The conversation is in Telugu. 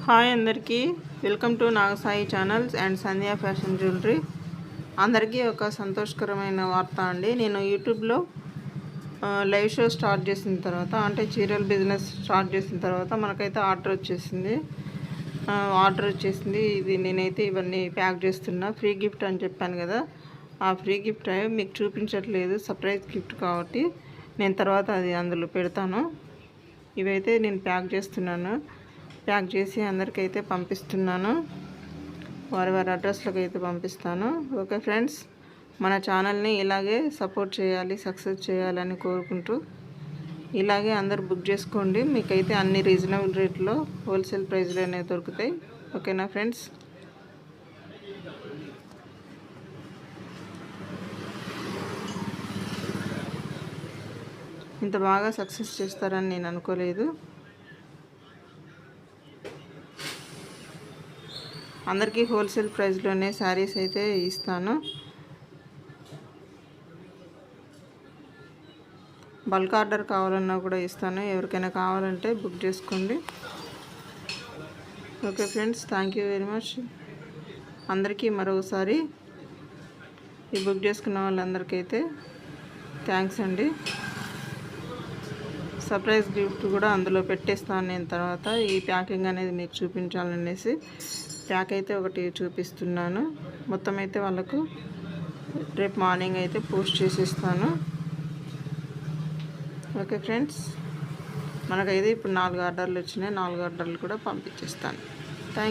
హాయ్ అందరికీ welcome to Nagasai channels and Sandhya fashion jewellery. అందరికీ ఒక సంతోషకరమైన వార్త అండి. నేను యూట్యూబ్లో లైవ్ షో స్టార్ట్ చేసిన తర్వాత, అంటే చీరల బిజినెస్ స్టార్ట్ చేసిన తర్వాత మనకైతే ఆర్డర్ వచ్చేసింది. ఇది నేనైతే ఇవన్నీ ప్యాక్ చేస్తున్నా. ఫ్రీ గిఫ్ట్ అని చెప్పాను కదా, ఆ ఫ్రీ గిఫ్ట్ మీకు చూపించట్లేదు, సర్ప్రైజ్ గిఫ్ట్ కాబట్టి నేను తర్వాత అది అందులో పెడతాను. ఇవైతే నేను ప్యాక్ చేస్తున్నాను. ప్యాక్ చేసి అందరికైతే పంపిస్తున్నాను. వారి అడ్రస్లకు అయితే పంపిస్తాను. ఓకే ఫ్రెండ్స్, మన ఛానల్ని ఇలాగే సపోర్ట్ చేయాలి, సక్సెస్ చేయాలని కోరుకుంటూ ఇలాగే అందరు బుక్ చేసుకోండి. మీకైతే అన్ని రీజనబుల్ రేట్లో హోల్సేల్ ప్రైస్లో అనేవి దొరుకుతాయి. ఓకేనా ఫ్రెండ్స్? ఇంత బాగా సక్సెస్ చేస్తారని నేను అనుకోలేదు. అందరికీ హోల్సేల్ ప్రైస్లోనే శారీస్ అయితే ఇస్తాను. బల్క్ ఆర్డర్ కావాలన్నా కూడా ఇస్తాను. ఎవరికైనా కావాలంటే బుక్ చేసుకోండి. Okay friends, thank you very much. అందరికీ మరొకసారి ఈ బుక్ చేసుకున్న వాళ్ళందరికైతే థ్యాంక్స్ అండి. సర్ప్రైజ్ గిఫ్ట్ కూడా అందులో పెట్టేస్తాను నేను తర్వాత. ఈ ప్యాకింగ్ అనేది మీకు చూపించాలనేసి ప్యాక్ అయితే ఒకటి చూపిస్తున్నాను. మొత్తం అయితే వాళ్ళకు రేపు మార్నింగ్ అయితే పోస్ట్ చేసిస్తాను. ఓకే ఫ్రెండ్స్, మనకైతే ఇప్పుడు 4 ఆర్డర్లు వచ్చినాయి. 4 ఆర్డర్లు కూడా పంపించేస్తాను. Thank you.